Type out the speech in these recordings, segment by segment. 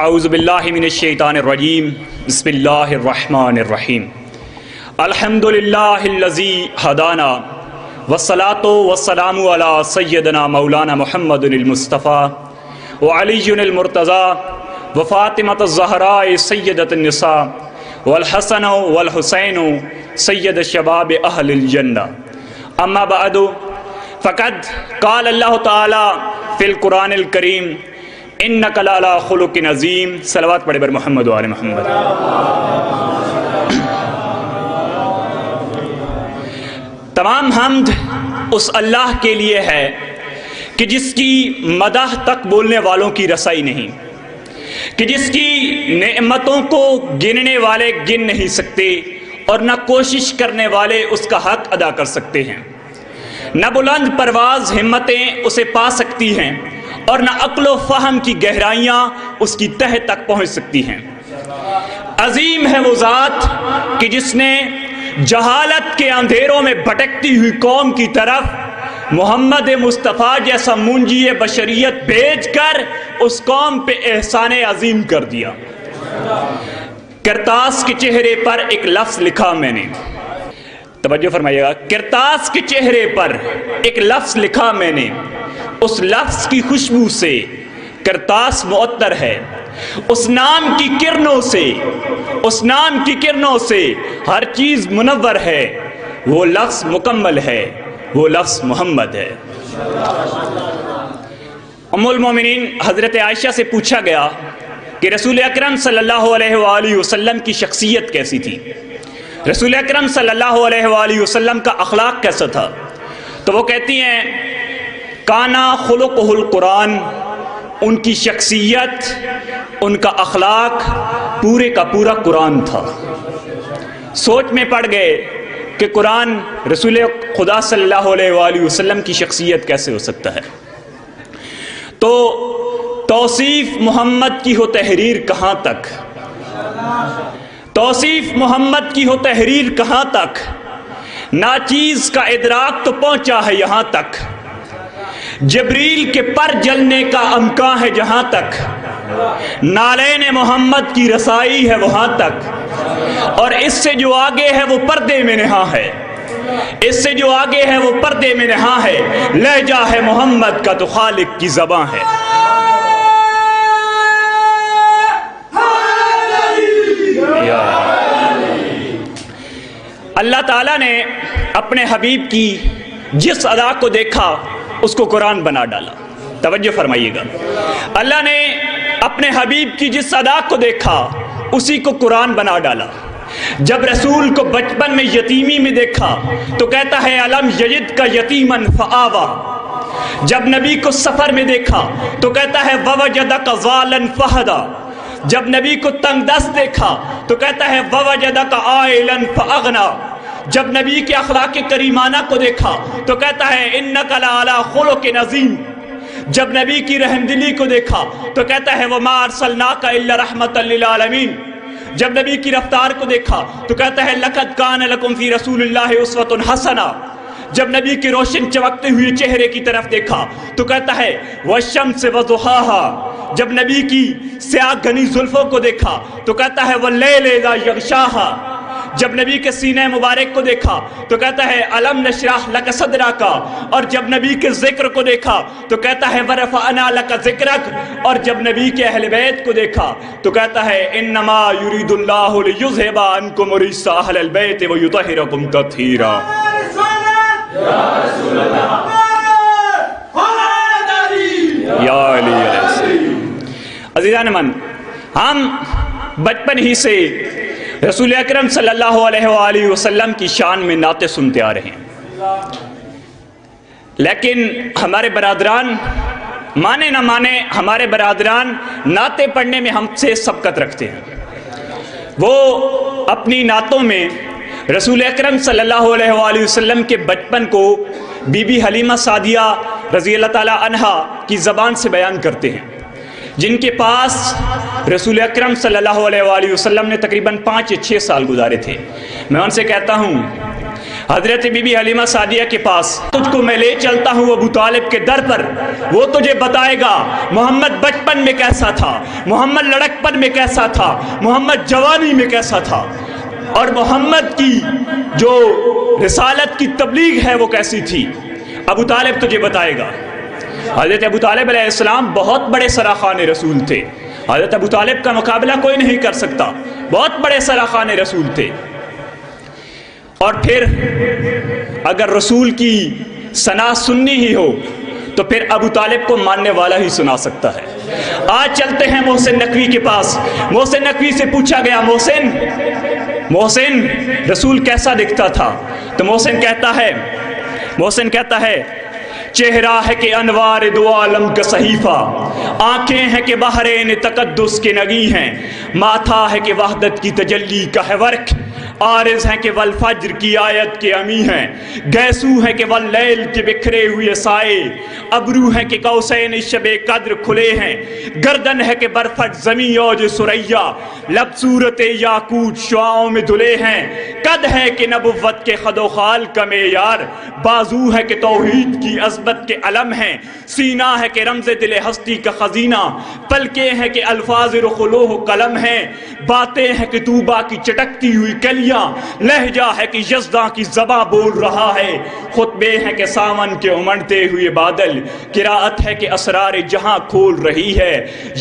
اعوذ باللہ من الشیطان الرجیم بسم اللہ الرحمن الرحیم الحمدللہ الذی ہدانا والصلاة والسلام علی سیدنا مولانا محمد المصطفیٰ وعلی المرتضی وفاطمہ الزہراء سیدۃ النساء والحسن والحسین سید شباب اہل الجنہ اما بعد فقد قال اللہ تعالی فی القرآن الکریم انک لعلی خلق عظیم. صلوات پڑھے بر محمد و آل محمد. تمام حمد اس اللہ کے لیے ہے کہ جس کی مدح تک بولنے والوں کی رسائی نہیں، کہ جس کی نعمتوں کو گننے والے گن نہیں سکتے اور نہ کوشش کرنے والے اس کا حق ادا کر سکتے ہیں، نہ بلند پرواز ہمتیں اسے پا سکتی ہیں اور نہ عقل و فہم کی گہرائیاں اس کی تہ تک پہنچ سکتی ہیں. عظیم ہے وہ ذات کہ جس نے جہالت کے اندھیروں میں بھٹکتی ہوئی قوم کی طرف محمد مصطفیٰ جیسا منجی بشریت بھیج کر اس قوم پہ احسان عظیم کر دیا. کرتاس کے چہرے پر ایک لفظ لکھا میں نے، توجہ فرمائیے گا، کرتاس کے چہرے پر ایک لفظ لکھا میں نے، اس لفظ کی خوشبو سے کرتاس معطر ہے، اس نام کی کرنوں سے، اس نام کی کرنوں سے ہر چیز منور ہے. وہ لفظ مکمل ہے، وہ لفظ محمد ہے. ام المومنین حضرت عائشہ سے پوچھا گیا کہ رسول اکرم صلی اللہ علیہ وآلہ وسلم کی شخصیت کیسی تھی، رسول اکرم صلی اللہ علیہ وآلہ وسلم کا اخلاق کیسا تھا؟ تو وہ کہتی ہیں کانا خلقہ القرآن، ان کی شخصیت، ان کا اخلاق پورے کا پورا قرآن تھا. سوچ میں پڑ گئے کہ قرآن رسول خدا صلی اللہ علیہ وآلہ وسلم کی شخصیت کیسے ہو سکتا ہے؟ تو توصیف محمد کی ہو تحریر کہاں تک، توصیف محمد کی ہو تحریر کہاں تک، ناچیز کا ادراک تو پہنچا ہے یہاں تک، جبریل کے پر جلنے کا امکان ہے جہاں تک، نالین محمد کی رسائی ہے وہاں تک، اور اس سے جو آگے ہے وہ پردے میں نہاں ہے، اس سے جو آگے ہے وہ پردے میں نہاں ہے. لہجہ ہے محمد کا تو خالق کی زباں ہے. اللہ تعالیٰ نے اپنے حبیب کی جس ادا کو دیکھا اس کو قرآن بنا ڈالا. توجہ فرمائیے گا، اللہ نے اپنے حبیب کی جس ادا کو دیکھا اسی کو قرآن بنا ڈالا. جب رسول کو بچپن میں یتیمی میں دیکھا تو کہتا ہے الم یجد کا یتیمن فآوا. جب نبی کو سفر میں دیکھا تو کہتا ہے ووجدک ضالن فہدا. جب نبی کو تنگ دست دیکھا تو کہتا ہے ووجدک عائلن فاغنا. جب نبی کے اخلاق کریمانہ کو دیکھا تو کہتا ہے انک لعلی خلق عظیم. جب نبی کی رحمدلی کو دیکھا تو کہتا ہے وما ارسلناک الا رحمۃ للعالمین. جب نبی کی رفتار کو دیکھا تو کہتا ہے لقد کان لکم فی رسول اللہ اسوۃ حسنہ. جب نبی کے روشن چمکتے ہوئے چہرے کی طرف دیکھا تو کہتا ہے والشمس وضحاها. جب نبی کی سیاہ گھنی زلفوں کو دیکھا تو کہتا ہے واللیل اذا یغشاها. جب نبی کے سینہ مبارک کو دیکھا تو کہتا ہے الم نشرح لک صدرک. اور جب نبی کے ذکر کو دیکھا تو کہتا ہے ورفعنا لک ذکرک. اور جب نبی کے اہل بیت کو دیکھا تو کہتا ہے انما یرید اللہ لیذھب عنکم الرجس اہل البیت ویطہرکم تطہیرا. یا علی علیہ السلام. عزیزان من، ہم بچپن ہی سے رسول اکرم صلی اللہ علیہ وآلہ وسلم کی شان میں نعتیں سنتے آ رہے ہیں، لیکن ہمارے برادران مانے نہ مانے، ہمارے برادران نعتیں پڑھنے میں ہم سے سبقت رکھتے ہیں. وہ اپنی نعتوں میں رسول اکرم صلی اللہ علیہ وآلہ وسلم کے بچپن کو بی بی حلیمہ سعدیہ رضی اللہ تعالی عنہا کی زبان سے بیان کرتے ہیں، جن کے پاس رسول اکرم صلی اللہ علیہ وآلہ وسلم نے تقریباً 5 یا 6 سال گزارے تھے. میں ان سے کہتا ہوں حضرت بی بی حلیمہ سعدیہ کے پاس، تجھ کو میں لے چلتا ہوں ابو طالب کے در پر، وہ تجھے بتائے گا محمد بچپن میں کیسا تھا، محمد لڑکپن میں کیسا تھا، محمد جوانی میں کیسا تھا، اور محمد کی جو رسالت کی تبلیغ ہے وہ کیسی تھی، ابو طالب تجھے بتائے گا۔ حضرت ابو طالب علیہ السلام بہت بڑے سراخان رسول تھے، حضرت ابو طالب کا مقابلہ کوئی نہیں کر سکتا، بہت بڑے سراخان رسول تھے۔ اور پھر اگر رسول کی ثنا سننی ہی ہو تو پھر ابو طالب کو ماننے والا ہی سنا سکتا ہے۔ آج چلتے ہیں محسن نقوی کے پاس۔ محسن نقوی سے پوچھا گیا، محسن رسول کیسا دکھتا تھا؟ تو محسن کہتا ہے چہرہ ہے کہ انوار دو عالم کا صحیفہ، آنکھیں ہیں کہ بحرین تقدس کے نگی ہیں، ماتھا ہے کہ وحدت کی تجلی کا ہے ورق، عارض ہیں کہ والفجر کی آیت کے امی ہیں، گیسو ہیں کہ واللیل کے بکھرے ہوئے سائے، ابرو ہیں کہ قوسین شب قدر کھلے ہیں، گردن ہے کہ برفٹ زمین اوج سریا، لب صورت یاقوت شعاؤں میں دھلے ہیں، قد ہے کہ نبوت کے خد و خال کا معیار، بازو ہے کہ توحید کی عظمت کے علم ہیں، سینہ ہے کہ رمز دل ہستی کا خزینہ، پلکیں ہیں کہ الفاظ رخ و لوح قلم ہیں، باتیں ہیں کہ طوبہ کی چٹکتی ہوئی کلیاں، لہجہ ہے کہ یزداں کی زباں بول رہا ہے، خطبے ہیں کہ ساون کے امڑتے ہوئے بادل، قرأت ہے کہ اسرار جہاں کھول رہی ہے،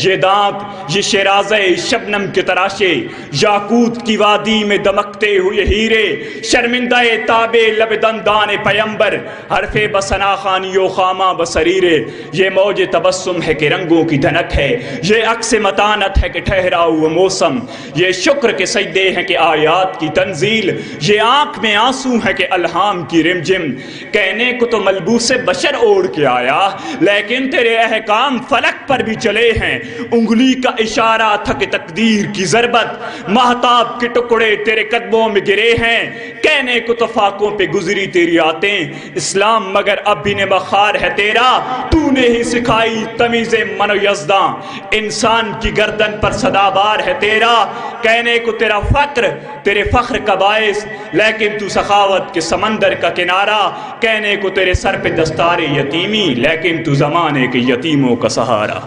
یہ دانت یہ شیرازہ شبنم کے تراشے، یاقوت کی وادی میں دمکتے ہوئے ہیرے، شرمندہ تابے لب دندان پیمبر، حرف بسنا خانی و خامہ بسریرے، یہ موج تبسم ہے کہ رنگوں کی دھنک ہے، یہ عکس متانت ہے کہ ٹھہرا ہوا موسم، یہ شکر کے سجدے ہیں کہ آیات کی تنزیل، یہ آنکھ میں آنسو ہے کہ الہام کی رمجم، کہنے کو تو ملبوس بشر اوڑھ کے آیا، لیکن تیرے احکام فلک پر بھی چلے ہیں، انگلی کا اشارہ تھا کہ تقدیر کی ضربت، مہتاب کے ٹکڑے تیرے قدموں میں گرے ہیں، کہنے کو تو فاقوں پہ گزری تیری آتیں، اسلام مگر اب بھی نمخار ہے تیرا، تو نے ہی سکھائی تمیز من و یزداں، انسان کی گردن پر صدابار ہے تیرا، کہنے کو تیرا فقر تیرے فخر کا باعث، لیکن تو سخاوت کے سمندر کا کنارہ، کہنے کو تیرے سر پہ دستار یتیمی، لیکن تو زمانے کے یتیموں کا سہارا۔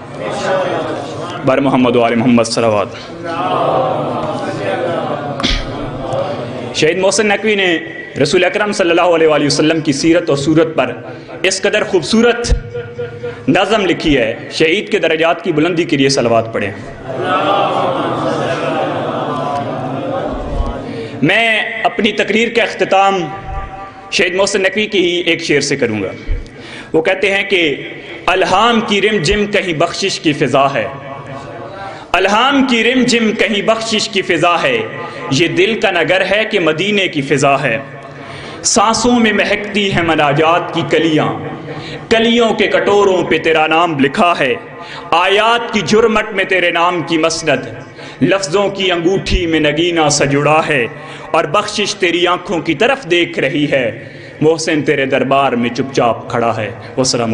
بر محمد و آل محمد صلوات۔ شہید محسن نقوی نے رسول اکرم صلی اللہ علیہ وآلہ وسلم کی سیرت اور صورت پر اس قدر خوبصورت نظم لکھی ہے، شہید کے درجات کی بلندی کے لیے صلوات پڑھیں۔ میں اپنی تقریر کا اختتام شہید محسن نقوی کی ہی ایک شعر سے کروں گا۔ وہ کہتے ہیں کہ الہام کی رم جم کہیں بخشش کی فضا ہے، الہام کی رم جم کہیں بخشش کی فضا ہے، یہ دل کا نگر ہے کہ مدینے کی فضا ہے، سانسوں میں مہکتی ہے مناجات کی کلیاں، کلیوں کے کٹوروں پہ تیرا نام لکھا ہے، آیات کی جرمٹ میں تیرے نام کی مسند، لفظوں کی انگوٹھی میں نگینہ سجڑا ہے، اور بخشش تیری آنکھوں کی طرف دیکھ رہی ہے، محسن تیرے دربار میں چپ چاپ کھڑا ہے۔ والسلام